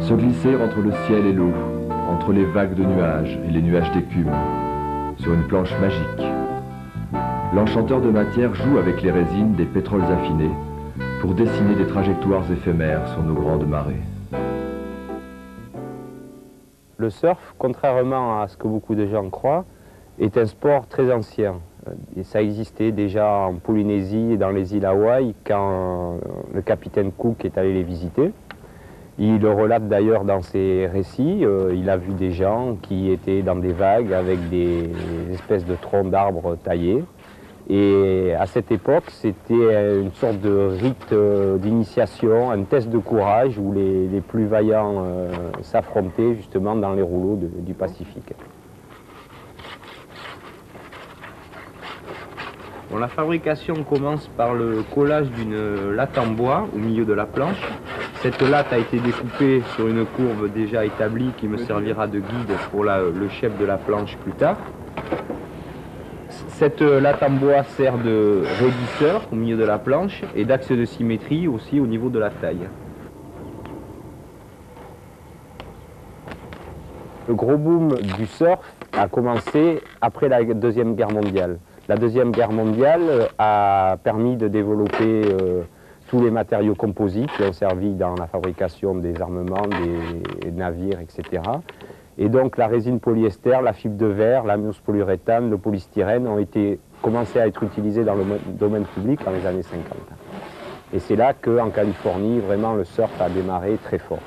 Se glisser entre le ciel et l'eau, entre les vagues de nuages et les nuages d'écume, sur une planche magique. L'enchanteur de matière joue avec les résines des pétroles affinés pour dessiner des trajectoires éphémères sur nos grandes marées. Le surf, contrairement à ce que beaucoup de gens croient, est un sport très ancien. Et ça existait déjà en Polynésie et dans les îles Hawaï quand le capitaine Cook est allé les visiter. Il le relate d'ailleurs dans ses récits. Il a vu des gens qui étaient dans des vagues avec des espèces de troncs d'arbres taillés. Et à cette époque, c'était une sorte de rite d'initiation, un test de courage où les plus vaillants s'affrontaient justement dans les rouleaux du Pacifique. Bon, la fabrication commence par le collage d'une latte en bois au milieu de la planche. Cette latte a été découpée sur une courbe déjà établie qui me servira de guide pour le chef de la planche plus tard. Cette latte en bois sert de raidisseur au milieu de la planche et d'axe de symétrie aussi au niveau de la taille. Le gros boom du surf a commencé après la Deuxième Guerre mondiale. La Deuxième Guerre mondiale a permis de développer tous les matériaux composites qui ont servi dans la fabrication des armements, des navires, etc. Et donc la résine polyester, la fibre de verre, la mousse polyuréthane, le polystyrène ont commencé à être utilisés dans le domaine public dans les années 50. Et c'est là qu'en Californie, vraiment le surf a démarré très fort.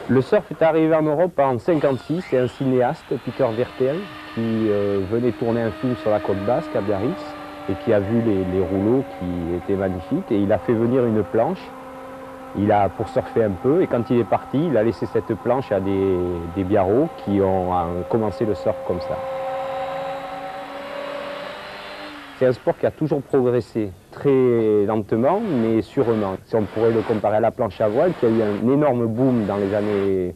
Le surf est arrivé en Europe en 1956, c'est un cinéaste, Peter Wertel, qui venait tourner un film sur la côte basque à Biarritz et qui a vu les rouleaux qui étaient magnifiques et il a fait venir une planche. Pour surfer un peu, et quand il est parti, il a laissé cette planche à des biarros qui ont commencé le surf comme ça. C'est un sport qui a toujours progressé, très lentement, mais sûrement. Si on pourrait le comparer à la planche à voile, qui a eu un énorme boom dans les années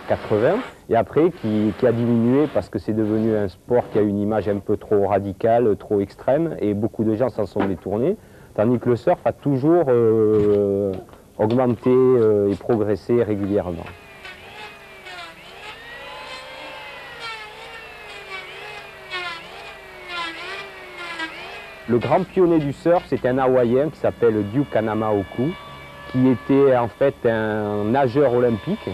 80, et après qui a diminué parce que c'est devenu un sport qui a une image un peu trop radicale, trop extrême, et beaucoup de gens s'en sont détournés, tandis que le surf a toujours augmenté et progressé régulièrement. Le grand pionnier du surf, c'est un Hawaïen qui s'appelle Duke Kanamaoku, qui était en fait un nageur olympique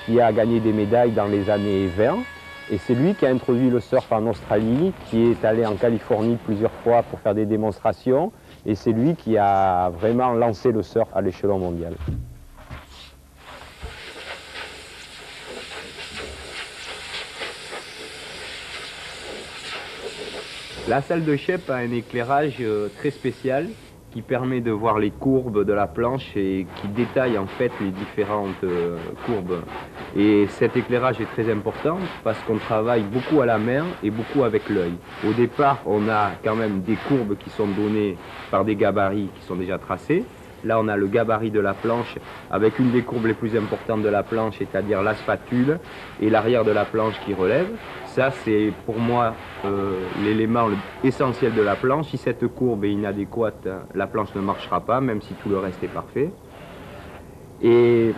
qui a gagné des médailles dans les années 20. Et c'est lui qui a introduit le surf en Australie, qui est allé en Californie plusieurs fois pour faire des démonstrations. Et c'est lui qui a vraiment lancé le surf à l'échelon mondial. La salle de Shep a un éclairage très spécial qui permet de voir les courbes de la planche et qui détaille en fait les différentes courbes. Et cet éclairage est très important parce qu'on travaille beaucoup à la main et beaucoup avec l'œil. Au départ, on a quand même des courbes qui sont données par des gabarits qui sont déjà tracés. Là, on a le gabarit de la planche avec une des courbes les plus importantes de la planche, c'est-à-dire la spatule et l'arrière de la planche qui relève. Ça, c'est pour moi l'élément essentiel de la planche. Si cette courbe est inadéquate, la planche ne marchera pas, même si tout le reste est parfait. Et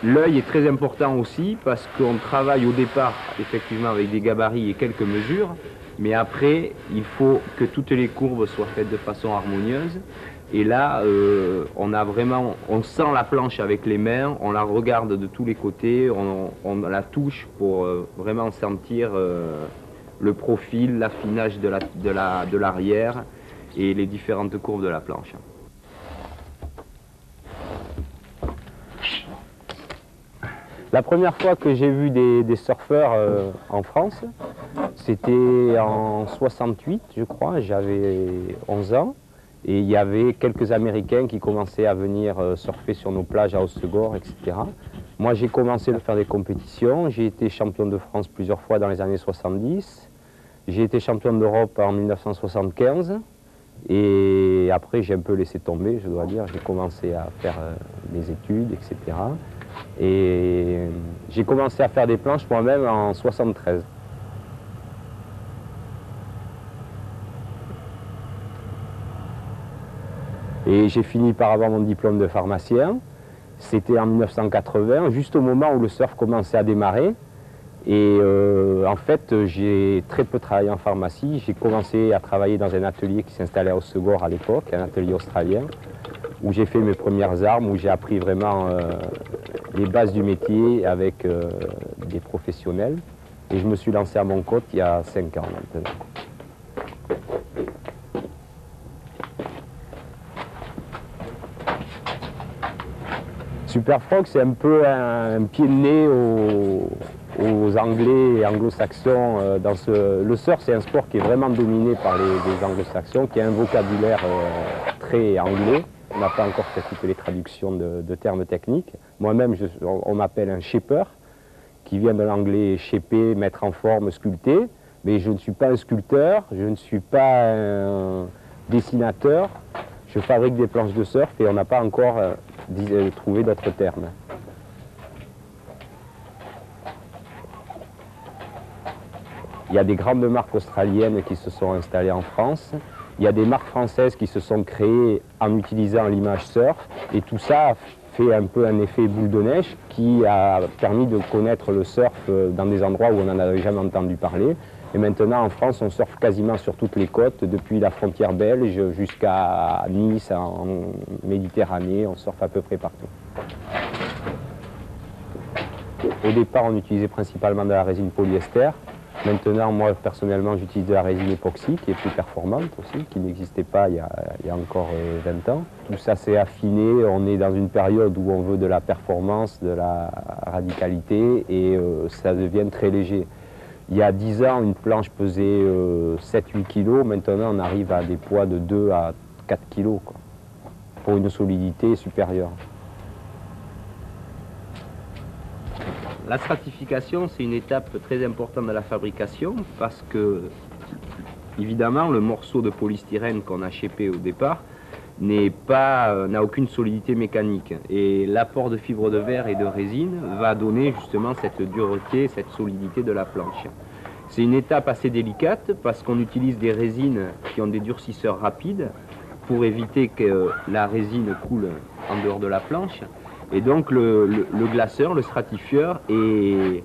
l'œil est très important aussi parce qu'on travaille au départ effectivement avec des gabarits et quelques mesures, mais après, il faut que toutes les courbes soient faites de façon harmonieuse. Et là, on sent la planche avec les mains, on la regarde de tous les côtés, on la touche pour vraiment sentir le profil, l'affinage de l'arrière et les différentes courbes de la planche. La première fois que j'ai vu des surfeurs en France, c'était en 68, je crois, j'avais 11 ans. Et il y avait quelques Américains qui commençaient à venir surfer sur nos plages à Hossegor, etc. Moi, j'ai commencé à faire des compétitions. J'ai été champion de France plusieurs fois dans les années 70. J'ai été champion d'Europe en 1975. Et après, j'ai un peu laissé tomber, je dois dire. J'ai commencé à faire mes études, etc. Et j'ai commencé à faire des planches moi-même en 73. Et j'ai fini par avoir mon diplôme de pharmacien. C'était en 1980, juste au moment où le surf commençait à démarrer. Et en fait, j'ai très peu travaillé en pharmacie. J'ai commencé à travailler dans un atelier qui s'installait à Hossegor à l'époque, un atelier australien, où j'ai fait mes premières armes, où j'ai appris vraiment les bases du métier avec des professionnels. Et je me suis lancé à mon compte il y a 5 ans maintenant. Superfrog, c'est un peu un pied de nez aux Anglais et anglo-saxons. Le surf, c'est un sport qui est vraiment dominé par les anglo-saxons, qui a un vocabulaire très anglais. On n'a pas encore fait toutes les traductions de termes techniques. Moi-même, on m'appelle un shaper, qui vient de l'anglais shaper, mettre en forme, sculpter. Mais je ne suis pas un sculpteur, je ne suis pas un dessinateur. Je fabrique des planches de surf et on n'a pas encore trouvé d'autres termes. Il y a des grandes marques australiennes qui se sont installées en France. Il y a des marques françaises qui se sont créées en utilisant l'image surf. Et tout ça fait un peu un effet boule de neige qui a permis de connaître le surf dans des endroits où on n'en avait jamais entendu parler. Et maintenant, en France, on surfe quasiment sur toutes les côtes, depuis la frontière belge jusqu'à Nice, en Méditerranée, on surfe à peu près partout. Au départ, on utilisait principalement de la résine polyester. Maintenant, moi, personnellement, j'utilise de la résine époxy, qui est plus performante aussi, qui n'existait pas il y a encore 20 ans. Tout ça s'est affiné, on est dans une période où on veut de la performance, de la radicalité, et ça devient très léger. Il y a 10 ans, une planche pesait 7-8 kg. Maintenant, on arrive à des poids de 2 à 4 kg, quoi, pour une solidité supérieure. La stratification, c'est une étape très importante de la fabrication parce que, évidemment, le morceau de polystyrène qu'on a shapé au départ n'a aucune solidité mécanique. Et l'apport de fibres de verre et de résine va donner justement cette dureté, cette solidité de la planche. C'est une étape assez délicate parce qu'on utilise des résines qui ont des durcisseurs rapides pour éviter que la résine coule en dehors de la planche. Et donc le glaceur, le stratifieur est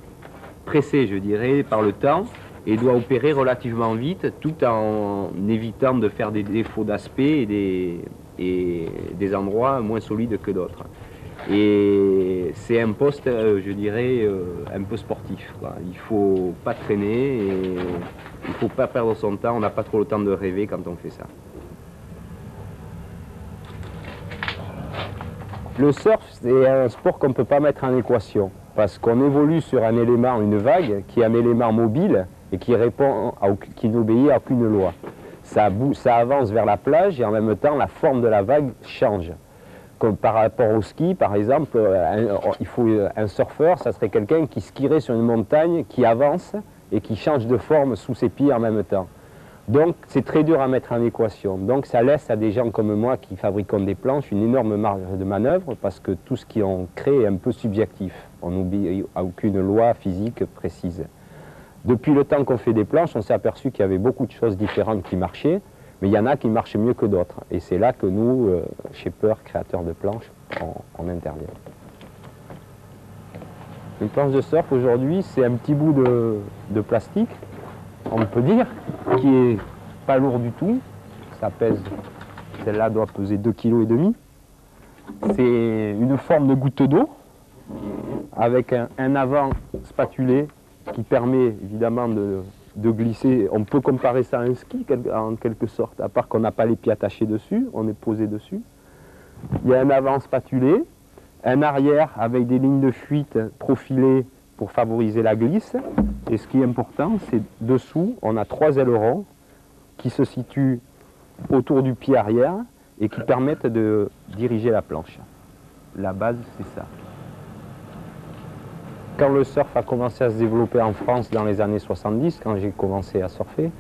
pressé, je dirais, par le temps et doit opérer relativement vite tout en évitant de faire des défauts d'aspect et des endroits moins solides que d'autres. Et c'est un poste, je dirais, un peu sportif, quoi. Il ne faut pas traîner et il ne faut pas perdre son temps, on n'a pas trop le temps de rêver quand on fait ça. Le surf, c'est un sport qu'on ne peut pas mettre en équation, parce qu'on évolue sur un élément, une vague, qui est un élément mobile et qui n'obéit à aucune loi. Ça avance vers la plage et en même temps, la forme de la vague change. Comme par rapport au ski, par exemple, un surfeur, ça serait quelqu'un qui skierait sur une montagne, qui avance et qui change de forme sous ses pieds en même temps. Donc c'est très dur à mettre en équation. Donc ça laisse à des gens comme moi qui fabriquons des planches une énorme marge de manœuvre parce que tout ce qu'on crée est un peu subjectif. On n'obéit à aucune loi physique précise. Depuis le temps qu'on fait des planches, on s'est aperçu qu'il y avait beaucoup de choses différentes qui marchaient, mais il y en a qui marchent mieux que d'autres. Et c'est là que nous, shapers, créateurs de planches, on intervient. Une planche de surf aujourd'hui, c'est un petit bout de plastique, on peut dire, qui est pas lourd du tout. Ça pèse, celle-là doit peser 2,5 kg. C'est une forme de goutte d'eau avec un avant spatulé qui permet évidemment de glisser. On peut comparer ça à un ski en quelque sorte, à part qu'on n'a pas les pieds attachés dessus, on est posé dessus. Il y a un avant spatulé, un arrière avec des lignes de fuite profilées pour favoriser la glisse. Et ce qui est important, c'est dessous, on a 3 ailerons qui se situent autour du pied arrière et qui permettent de diriger la planche. La base, c'est ça. Quand le surf a commencé à se développer en France dans les années 70, quand j'ai commencé à surfer,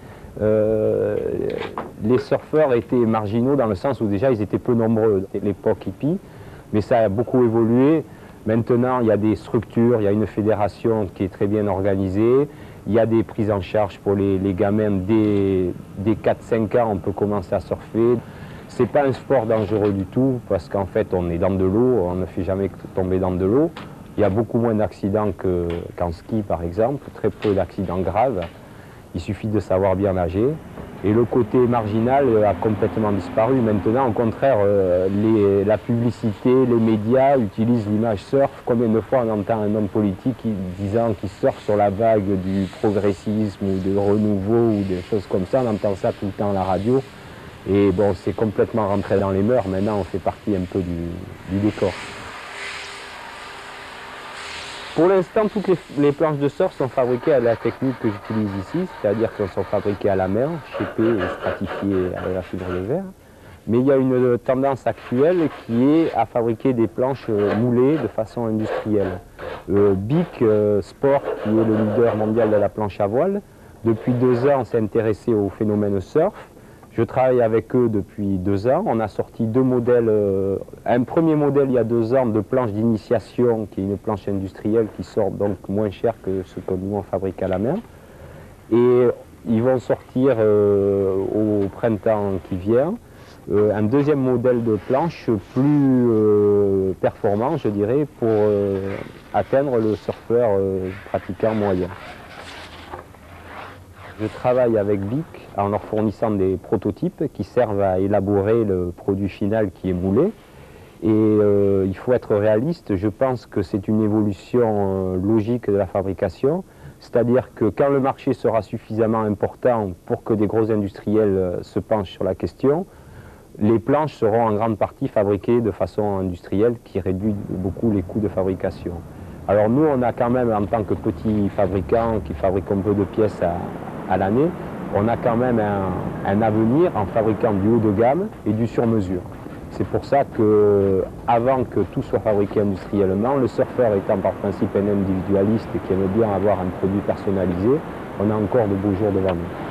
les surfeurs étaient marginaux dans le sens où déjà ils étaient peu nombreux. C'était l'époque hippie, mais ça a beaucoup évolué. Maintenant, il y a des structures, il y a une fédération qui est très bien organisée, il y a des prises en charge pour les gamins dès 4-5 ans, on peut commencer à surfer. C'est pas un sport dangereux du tout parce qu'en fait on est dans de l'eau, on ne fait jamais tomber dans de l'eau. Il y a beaucoup moins d'accidents qu'en ski par exemple, très peu d'accidents graves. Il suffit de savoir bien nager. Et le côté marginal a complètement disparu. Maintenant, au contraire, la publicité, les médias utilisent l'image surf. Combien de fois on entend un homme politique disant qu'il surfe sur la vague du progressisme ou du renouveau ou des choses comme ça. On entend ça tout le temps à la radio. Et bon, c'est complètement rentré dans les mœurs. Maintenant, on fait partie un peu du décor. Pour l'instant, toutes les planches de surf sont fabriquées à la technique que j'utilise ici, c'est-à-dire qu'elles sont fabriquées à la main, shapées et stratifiées avec la fibre de verre. Mais il y a une tendance actuelle qui est à fabriquer des planches moulées de façon industrielle. BIC Sport, qui est le leader mondial de la planche à voile, depuis 2 ans s'est intéressé au phénomène surf. Je travaille avec eux depuis 2 ans. On a sorti 2 modèles. Un premier modèle il y a 2 ans de planche d'initiation, qui est une planche industrielle qui sort donc moins cher que ce que nous on fabrique à la main. Et ils vont sortir au printemps qui vient un deuxième modèle de planche plus performant, je dirais, pour atteindre le surfeur pratiquant moyen. Je travaille avec BIC en leur fournissant des prototypes qui servent à élaborer le produit final qui est moulé. Et il faut être réaliste, je pense que c'est une évolution logique de la fabrication. C'est-à-dire que quand le marché sera suffisamment important pour que des gros industriels se penchent sur la question, les planches seront en grande partie fabriquées de façon industrielle qui réduit beaucoup les coûts de fabrication. Alors nous, on a quand même, en tant que petit fabricant qui fabrique un peu de pièces à l'année, on a quand même un avenir en fabriquant du haut de gamme et du sur-mesure. C'est pour ça que, avant que tout soit fabriqué industriellement, le surfeur étant par principe un individualiste et qui aime bien avoir un produit personnalisé, on a encore de beaux jours devant nous.